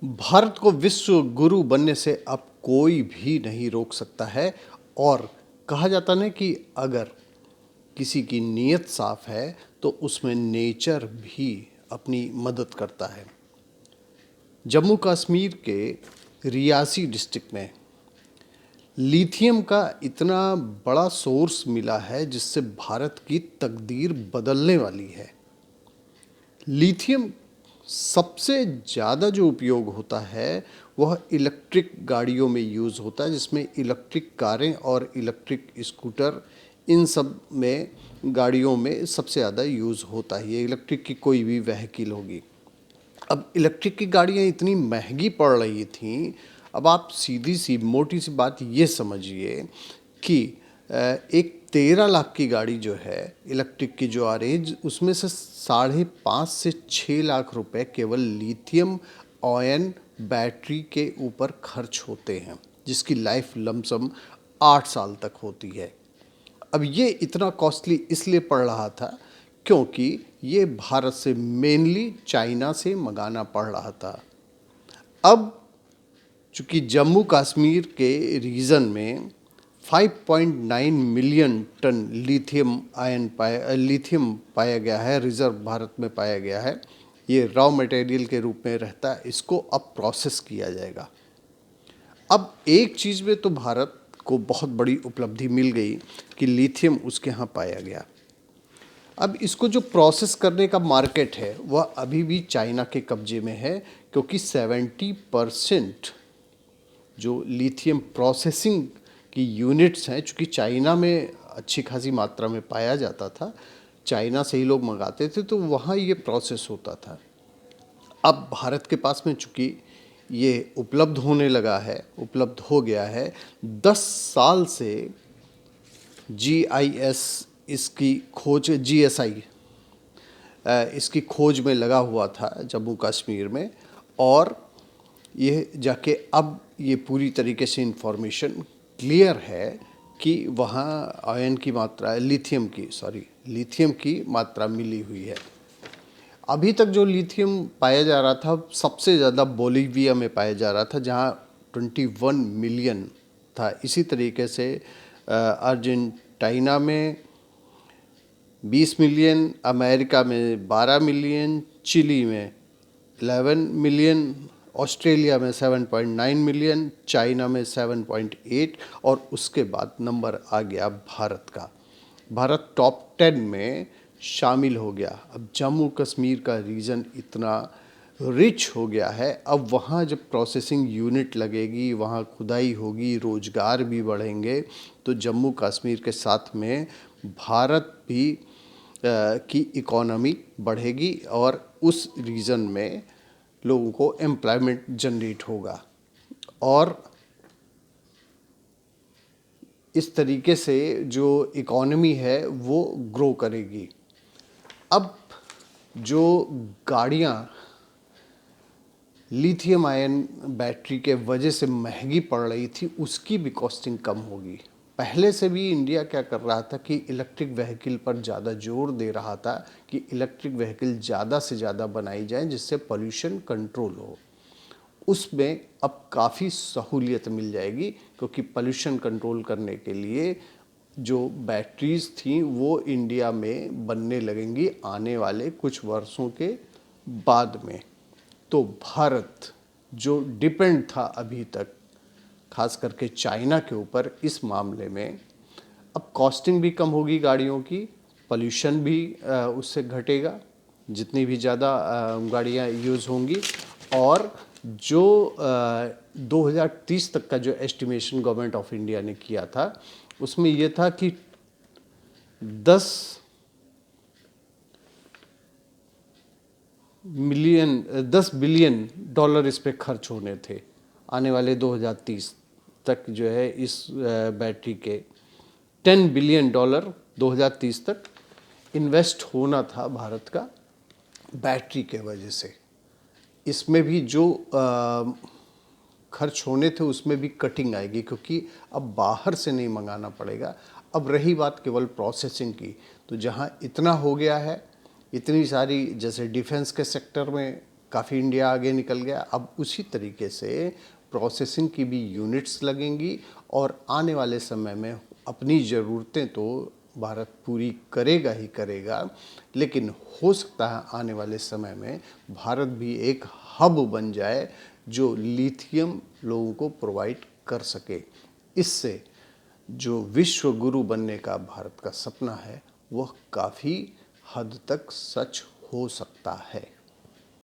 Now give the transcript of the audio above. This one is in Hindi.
भारत को विश्व गुरु बनने से अब कोई भी नहीं रोक सकता है। और कहा जाता ना कि अगर किसी की नीयत साफ है तो उसमें नेचर भी अपनी मदद करता है। जम्मू कश्मीर के रियासी डिस्ट्रिक्ट में लिथियम का इतना बड़ा सोर्स मिला है जिससे भारत की तकदीर बदलने वाली है। लिथियम सबसे ज़्यादा जो उपयोग होता है वह इलेक्ट्रिक गाड़ियों में यूज़ होता है, जिसमें इलेक्ट्रिक कारें और इलेक्ट्रिक स्कूटर, इन सब में गाड़ियों में सबसे ज़्यादा यूज़ होता है। ये इलेक्ट्रिक की कोई भी व्हीकल होगी। अब इलेक्ट्रिक की गाड़ियाँ इतनी महंगी पड़ रही थीं। अब आप सीधी सी मोटी सी बात ये समझिए कि एक 13 लाख की गाड़ी जो है इलेक्ट्रिक की जो आ रही है, उसमें से 5.5 से 6 लाख रुपए केवल लिथियम आयन बैटरी के ऊपर खर्च होते हैं, जिसकी लाइफ लमसम 8 साल तक होती है। अब ये इतना कॉस्टली इसलिए पड़ रहा था क्योंकि ये भारत से मेनली चाइना से मंगाना पड़ रहा था। अब चूँकि जम्मू कश्मीर के रीजन में 5.9 मिलियन टन लिथियम पाया गया है, रिजर्व भारत में पाया गया है। ये रॉ मटेरियल के रूप में रहता है, इसको अब प्रोसेस किया जाएगा। अब एक चीज़ में तो भारत को बहुत बड़ी उपलब्धि मिल गई कि लिथियम उसके यहाँ पाया गया। अब इसको जो प्रोसेस करने का मार्केट है वह अभी भी चाइना के कब्जे में है, क्योंकि 70% जो लिथियम प्रोसेसिंग की यूनिट्स हैं, चूँकि चाइना में अच्छी खासी मात्रा में पाया जाता था, चाइना से ही लोग मंगाते थे, तो वहाँ ये प्रोसेस होता था। अब भारत के पास में चूँकि ये उपलब्ध होने लगा है, उपलब्ध हो गया है, 10 साल से GIS इसकी खोज, GSI इसकी खोज में लगा हुआ था जम्मू कश्मीर में। और ये जाके अब ये पूरी तरीके से इन्फॉर्मेशन क्लियर है कि वहाँ आयन की मात्रा, लिथियम की मात्रा मिली हुई है। अभी तक जो लिथियम पाया जा रहा था सबसे ज़्यादा बोलीविया में पाया जा रहा था, जहाँ 21 मिलियन था। इसी तरीके से अर्जेंटीना में 20 मिलियन, अमेरिका में 12 मिलियन, चिली में 11 मिलियन, ऑस्ट्रेलिया में 7.9 मिलियन, चाइना में 7.8, और उसके बाद नंबर आ गया भारत का। भारत टॉप 10 में शामिल हो गया। अब जम्मू कश्मीर का रीजन इतना रिच हो गया है, अब वहाँ जब प्रोसेसिंग यूनिट लगेगी, वहाँ खुदाई होगी, रोजगार भी बढ़ेंगे, तो जम्मू कश्मीर के साथ में भारत भी की इकोनॉमी बढ़ेगी और उस रीजन में लोगों को एम्प्लॉयमेंट जनरेट होगा। और इस तरीके से जो इकोनॉमी है वो ग्रो करेगी। अब जो गाड़ियाँ लिथियम आयन बैटरी के वजह से महंगी पड़ रही थी, उसकी भी कॉस्टिंग कम होगी। पहले से भी इंडिया क्या कर रहा था कि इलेक्ट्रिक व्हीकल पर ज़्यादा जोर दे रहा था कि इलेक्ट्रिक व्हीकल ज़्यादा से ज़्यादा बनाई जाए जिससे पोल्यूशन कंट्रोल हो। उसमें अब काफ़ी सहूलियत मिल जाएगी, क्योंकि पोल्यूशन कंट्रोल करने के लिए जो बैटरीज थी वो इंडिया में बनने लगेंगी आने वाले कुछ वर्षों के बाद में। तो भारत जो डिपेंड था अभी तक खास करके चाइना के ऊपर, इस मामले में अब कॉस्टिंग भी कम होगी गाड़ियों की, पोल्यूशन भी उससे घटेगा जितनी भी ज़्यादा गाड़ियाँ यूज़ होंगी। और जो 2030 तक का जो एस्टिमेशन गवर्नमेंट ऑफ इंडिया ने किया था उसमें ये था कि 10 बिलियन डॉलर इस पे खर्च होने थे आने वाले 2030 तक। जो है इस बैटरी के 10 बिलियन डॉलर 2030 तक इन्वेस्ट होना था भारत का बैटरी के वजह से। इसमें भी जो खर्च होने थे उसमें भी कटिंग आएगी, क्योंकि अब बाहर से नहीं मंगाना पड़ेगा। अब रही बात केवल प्रोसेसिंग की, तो जहाँ इतना हो गया है, इतनी सारी जैसे डिफेंस के सेक्टर में काफ़ी इंडिया आगे निकल गया। अब उसी तरीके से प्रोसेसिंग की भी यूनिट्स लगेंगी और आने वाले समय में अपनी ज़रूरतें तो भारत पूरी करेगा ही करेगा, लेकिन हो सकता है आने वाले समय में भारत भी एक हब बन जाए जो लिथियम लोगों को प्रोवाइड कर सके। इससे जो विश्व गुरु बनने का भारत का सपना है वह काफ़ी हद तक सच हो सकता है।